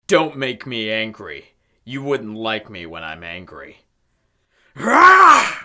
Don't make me angry. You wouldn't like me when I'm angry. Rah!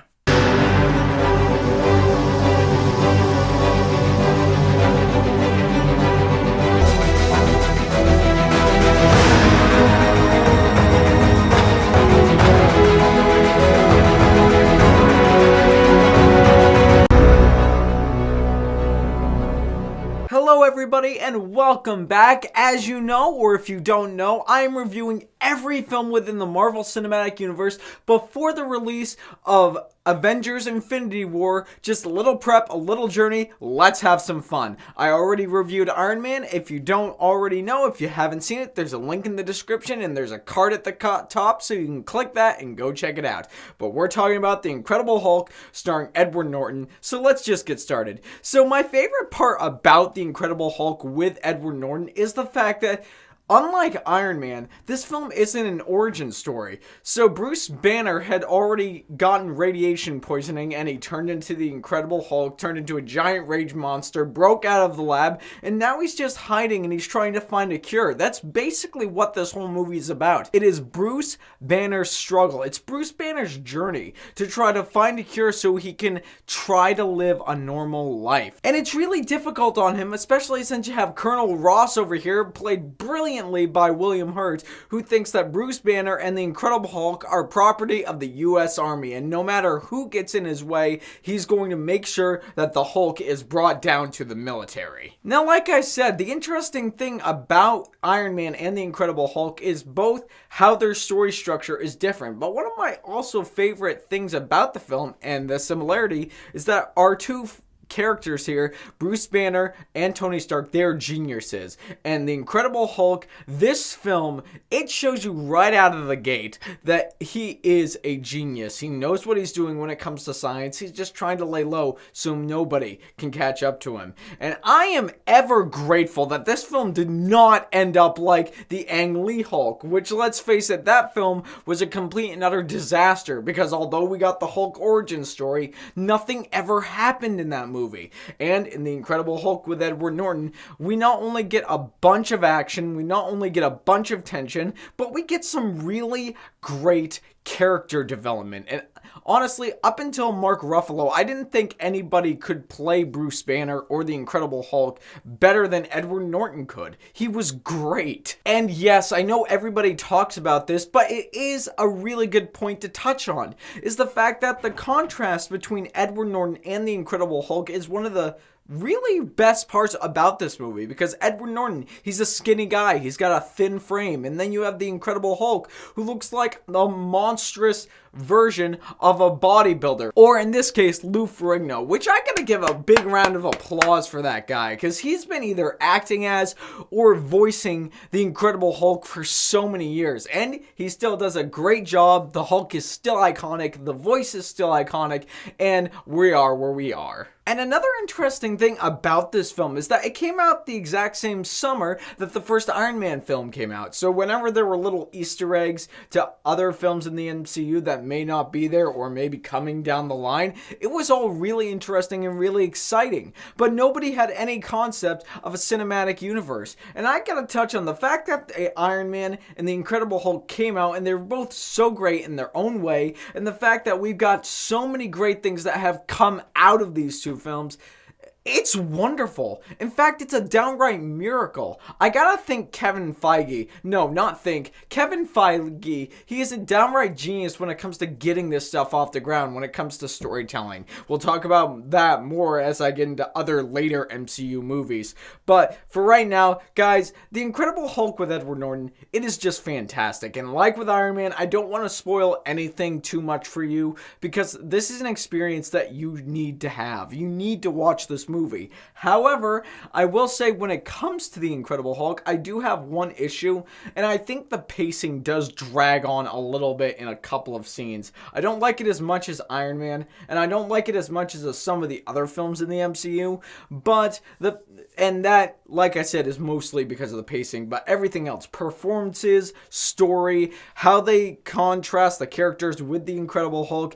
Hello everybody and welcome back. As you know, or if you don't know, I am reviewing every film within the Marvel Cinematic Universe before the release of Avengers Infinity War. Just a little prep, a little journey, let's have some fun. I already reviewed Iron Man. If you don't already know, if you haven't seen it, there's a link in the description and there's a card at the top so you can click that and go check it out. But we're talking about The Incredible Hulk starring Edward Norton, so let's just get started. So my favorite part about The Incredible Hulk with Edward Norton is the fact that unlike Iron Man, this film isn't an origin story. So Bruce Banner had already gotten radiation poisoning and he turned into the Incredible Hulk, turned into a giant rage monster, broke out of the lab, and now he's just hiding and he's trying to find a cure. That's basically what this whole movie is about. It is Bruce Banner's struggle. It's Bruce Banner's journey to try to find a cure so he can try to live a normal life. And it's really difficult on him, especially since you have Colonel Ross over here, played brilliantly by William Hurt, who thinks that Bruce Banner and the Incredible Hulk are property of the US Army, and no matter who gets in his way, he's going to make sure that the Hulk is brought down to the military. Now, like I said, the interesting thing about Iron Man and the Incredible Hulk is both how their story structure is different, but one of my also favorite things about the film and the similarity is that our two characters here, Bruce Banner and Tony Stark, they're geniuses. And the Incredible Hulk, this film, it shows you right out of the gate that he is a genius. He knows what he's doing when it comes to science. He's just trying to lay low so nobody can catch up to him. And I am ever grateful that this film did not end up like the Ang Lee Hulk, which, let's face it, that film was a complete and utter disaster because although we got the Hulk origin story, nothing ever happened in that movie. And in The Incredible Hulk with Edward Norton, we not only get a bunch of action, we not only get a bunch of tension, but we get some really great character development. And honestly, up until Mark Ruffalo, I didn't think anybody could play Bruce Banner or the Incredible Hulk better than Edward Norton could. He was great. And yes, I know everybody talks about this, but it is a really good point to touch on, is the fact that the contrast between Edward Norton and the Incredible Hulk is one of the really best parts about this movie, because Edward Norton, he's a skinny guy, he's got a thin frame, and then you have the Incredible Hulk who looks like a monstrous version of a bodybuilder, or in this case Lou Ferrigno, which I gotta give a big round of applause for that guy, because he's been either acting as or voicing the Incredible Hulk for so many years, and he still does a great job. The Hulk is still iconic, the voice is still iconic, and we are where we are. And another interesting thing about this film is that it came out the exact same summer that the first Iron Man film came out. So whenever there were little Easter eggs to other films in the MCU that may not be there or maybe coming down the line, it was all really interesting and really exciting. But nobody had any concept of a cinematic universe. And I gotta touch on the fact that Iron Man and the Incredible Hulk came out and they're both so great in their own way, and the fact that we've got so many great things that have come out of these two films. It's wonderful. In fact, it's a downright miracle. I gotta thank Kevin Feige. No, not think. Kevin Feige, he is a downright genius when it comes to getting this stuff off the ground, when it comes to storytelling. We'll talk about that more as I get into other later MCU movies. But for right now, guys, The Incredible Hulk with Edward Norton, it is just fantastic. And like with Iron Man, I don't want to spoil anything too much for you, because this is an experience that you need to have. You need to watch this movie. However, I will say when it comes to The Incredible Hulk, I do have one issue, and I think the pacing does drag on a little bit in a couple of scenes. I don't like it as much as Iron Man, and I don't like it as much as some of the other films in the MCU, and that, like I said, is mostly because of the pacing, but everything else, performances, story, how they contrast the characters with The Incredible Hulk,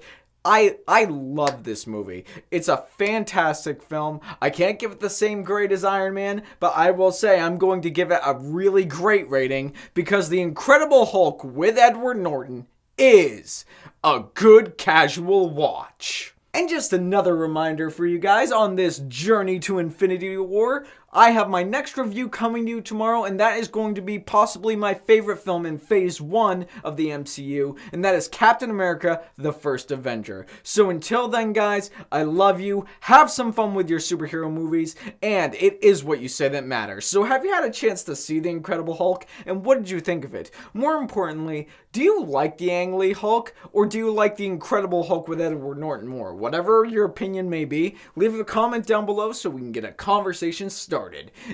I love this movie. It's a fantastic film. I can't give it the same grade as Iron Man, but I will say I'm going to give it a really great rating because The Incredible Hulk with Edward Norton is a good casual watch. And just another reminder for you guys on this journey to Infinity War, I have my next review coming to you tomorrow, and that is going to be possibly my favorite film in Phase 1 of the MCU, and that is Captain America, the First Avenger. So until then, guys, I love you, have some fun with your superhero movies, and it is what you say that matters. So have you had a chance to see The Incredible Hulk, and what did you think of it? More importantly, do you like the Ang Lee Hulk, or do you like The Incredible Hulk with Edward Norton more? Whatever your opinion may be, leave a comment down below so we can get a conversation started.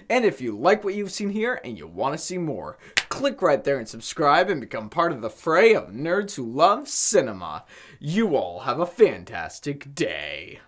And if you like what you've seen here and you want to see more, click right there and subscribe and become part of the fray of nerds who love cinema. You all have a fantastic day.